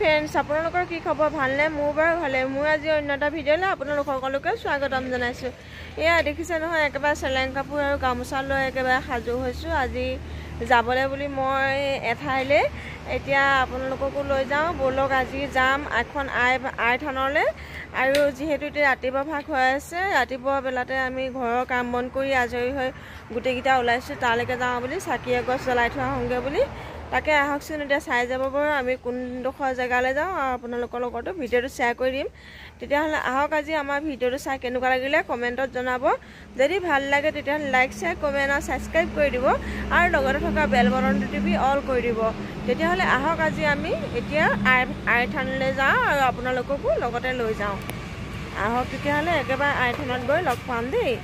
Friends, আপোনালোকৰ কি খবৰ? ভালনে? মোৰ বাৰু ভালে। মোৰ আজি অন্য এটা ভিডিঅ'লৈ আপোনালোক সকলোকে স্বাগতম জনাইছোঁ। এয়া দেখিছে নহয়, একেবাৰে চেলেং কাপোৰ আৰু গামোচা লৈ একেবাৰে সাজু হৈছোঁ আজি যাবলৈ বুলি। মই এঠাইলৈ এতিয়া আপোনালোককো লৈ যাওঁ, ব'লক আজি যাম এখন আই থানলৈ। আৰু যিহেতু এতিয়া ৰাতিপুৱা ভাগ হৈ আছে, ৰাতিপুৱা বেলাতে আমি ঘৰৰ কাম বন কৰি আজৰি হৈ গোটেইকেইটা ওলাইছোঁ তালৈকে যাওঁ বুলি, চাকি এগছ জ্বলাই থোৱা হওঁগৈ বুলি। তাকে আহকচোন, এতিয়া চাই যাব বাৰু আমি কোনডোখৰ জেগালৈ যাওঁ আৰু আপোনালোকৰ লগতো ভিডিঅ'টো শ্বেয়াৰ কৰি দিম। তেতিয়াহ'লে আহক, আজি আমাৰ ভিডিঅ'টো চাই কেনেকুৱা লাগিলে কমেণ্টত জনাব। যদি ভাল লাগে তেতিয়াহ'লে লাইক, শ্বেয়াৰ, কমেণ্ট আৰু ছাবস্ক্ৰাইব কৰি দিব আৰু লগতে থকা বেল বাটনটো টিপি অল কৰি দিব। তেতিয়াহ'লে আহক, আজি আমি এতিয়া আই থানলৈ যাওঁ আৰু আপোনালোককো লগতে লৈ যাওঁ। আহক তেতিয়াহ'লে একেবাৰে আই থানত গৈ লগ পাম দেই।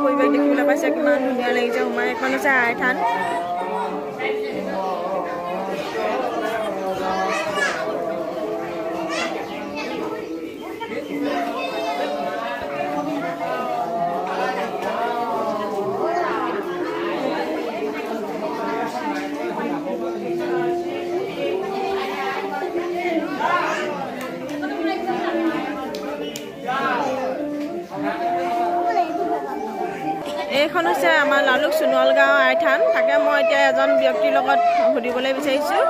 পৰিৱেশ দেখিবলৈ পাইছে কিমান ধুনীয়া লাগিছে। সোমাই এখন হৈছে আই থান। এইখন হৈছে আমাৰ লালুক সোণোৱাল গাঁও আই থান। তাকে মই এতিয়া এজন ব্যক্তিৰ লগত সুধিবলৈ বিচাৰিছোঁ।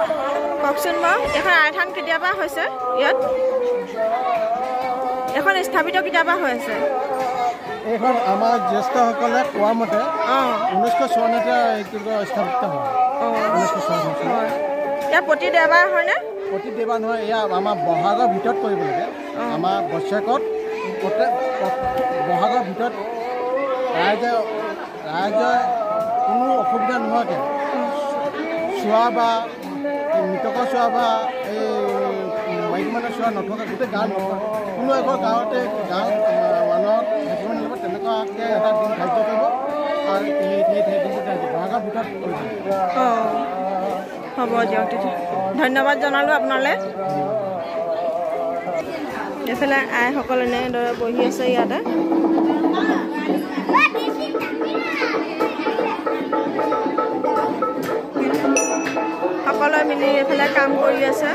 কওকচোন বাৰু, এখন আই থান কেতিয়াবা হৈছে? ইয়াত এখন স্থাপিত কেতিয়াবা হৈ আছে? এইখন আমাৰ জ্যেষ্ঠসকলে কোৱা মতে 1954 স্থাপিত হয়। 1954 ইয়াত প্ৰতি দেওবাৰ হয়নে? প্ৰতি দেওবাৰ নহয়, এয়া আমাৰ বহাগৰ ভিতৰত কৰিব লাগে। আমাৰ বছৰেকত বহাগৰ ভিতৰত ৰাইজে কোনো অসুবিধা নোহোৱাকৈ চোৱা বা মৃতকৰ চোৱা বা এই মাইকী মানুহ চোৱা নথকা গোটেই গাঁৱত কোনো এঘৰ গাঁৱত মানুহক থাকিব নালাগিব, তেনেকুৱাকৈ এটা দিন ধাৰ্য কৰিব আৰু সেই দিনটো বহাগৰ ভিতৰত কৰিব। হ'ব দিয়ক, তেতিয়া ধন্যবাদ জনালোঁ আপোনালৈ। এইফালে আইসকল এনেদৰে বহি আছে ইয়াতে। সকলোৱে মিলি এইফালে কাম কৰি আছে।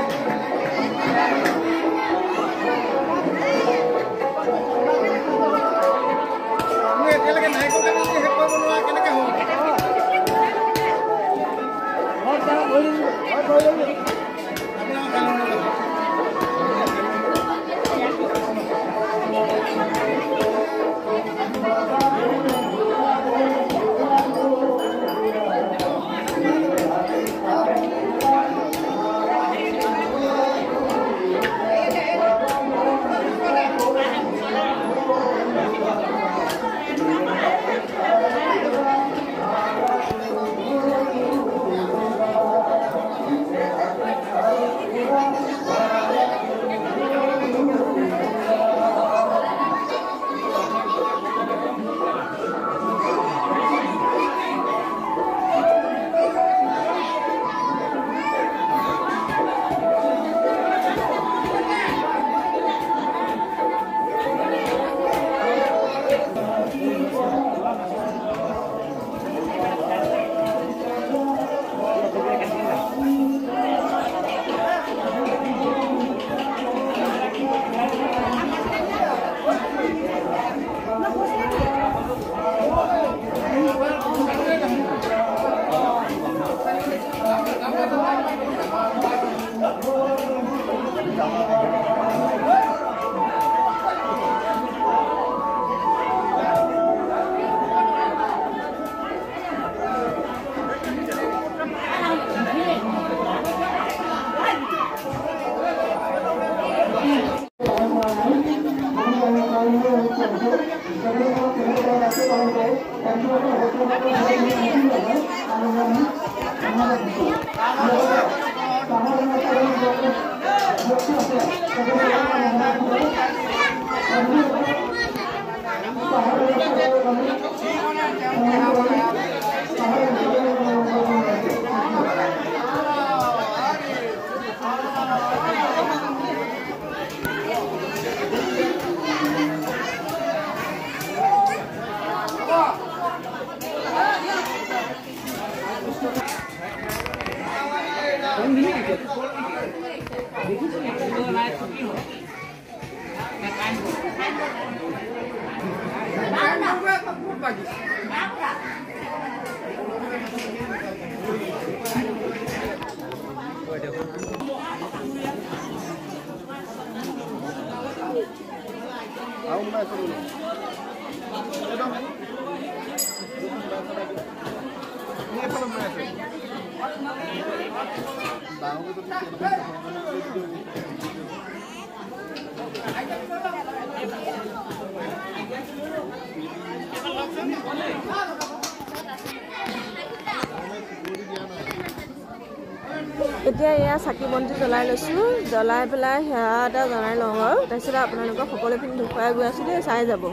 এতিয়া এয়া চাকি বন্তি জ্বলাই লৈছোঁ জ্বলাই পেলাই সেৱা এটা জনাই লওঁ আৰু তাৰপিছত আপোনালোকক সকলোখিনি দেখুৱাই গৈ আছোঁ দেই চাই যাব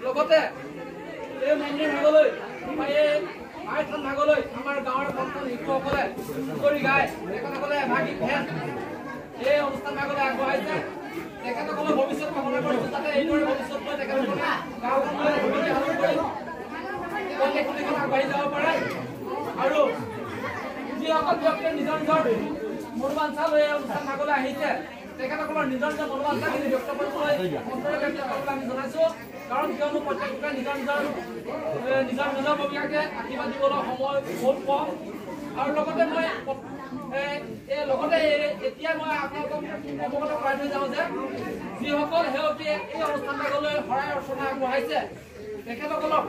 লগতে এই মন্দিৰ ভাগলৈ আইথান ভাগলৈ আমাৰ গাঁৱৰ সন্তান শিশুসকলে হুঁচৰি গায় তেখেতসকলে ভাগি ভেন এই অনুষ্ঠান ভাগলৈ আগবঢ়াইছে তেখেতসকলৰ ভৱিষ্যত কামনা কৰিছোঁ যাতে এইদৰে ভৱিষ্যতলৈ তেখেতসকলে গাঁওখনলৈ ভূমিকা পালন কৰি প্ৰত্যেকখন আগবাঢ়ি যাব পাৰে আৰু যিসকল ব্যক্তিয়ে নিজৰ নিজৰ মনোবাঞ্ছা লৈ এই অনুষ্ঠান ভাগলৈ আহিছে তেখেতসকলৰ নিজৰ নিজৰ মনোবাঞ্ছাখিনি ব্যক্ত কৰিবলৈ অন্তৰৰ ব্যক্তিসকলক আমি জনাইছোঁ কাৰণ কিয়নো প্ৰত্যেককে নিজৰ নিজৰ ভূমিকাকে আশীৰ্বাদ দিবলৈ সময় বহুত কম আৰু লগতে মই এতিয়া মই আপোনালোকক অৱগত কৰাই থৈ যাওঁ যে যিসকল সেৱতীয়ে এই অনুষ্ঠান ভাগলৈ শৰাই অৰ্চনা আগবঢ়াইছে তেখেতসকলক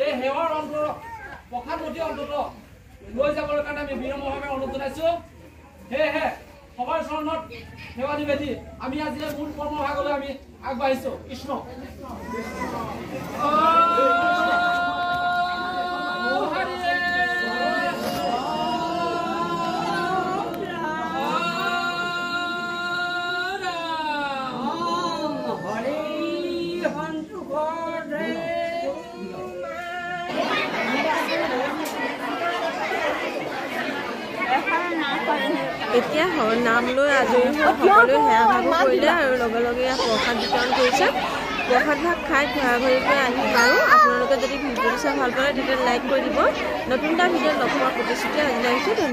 এই সেৱাৰ অন্তত প্ৰসাদমতী অন্তত লৈ যাবৰ কাৰণে আমি বিনম্ৰভাৱে অনুৰোধ জনাইছোঁ সেয়েহে সবাৰ চৰণত সেৱা নিবেদি আমি আজি মূল কৰ্মভাগলৈ আমি আগবাঢ়িছোঁ কৃষ্ণ এতিয়া নাম লৈ আজৰি হৈ সকলোৱে সেৱা ভাগ কৰিলে আৰু লগে লগে প্ৰসাদ বিতৰণ কৰিছে প্ৰসাদ ভাগ খাই ঘূৰা ঘূৰিকৈ আহিম আৰু আপোনালোকে যদি ভিডিঅ'টো চাই ভাল পালে তেতিয়া লাইক কৰি দিব নতুন এটা ভিডিঅ'ত লগ পোৱাৰ প্ৰতিশ্ৰুতি আজিলৈ আহিছোঁ।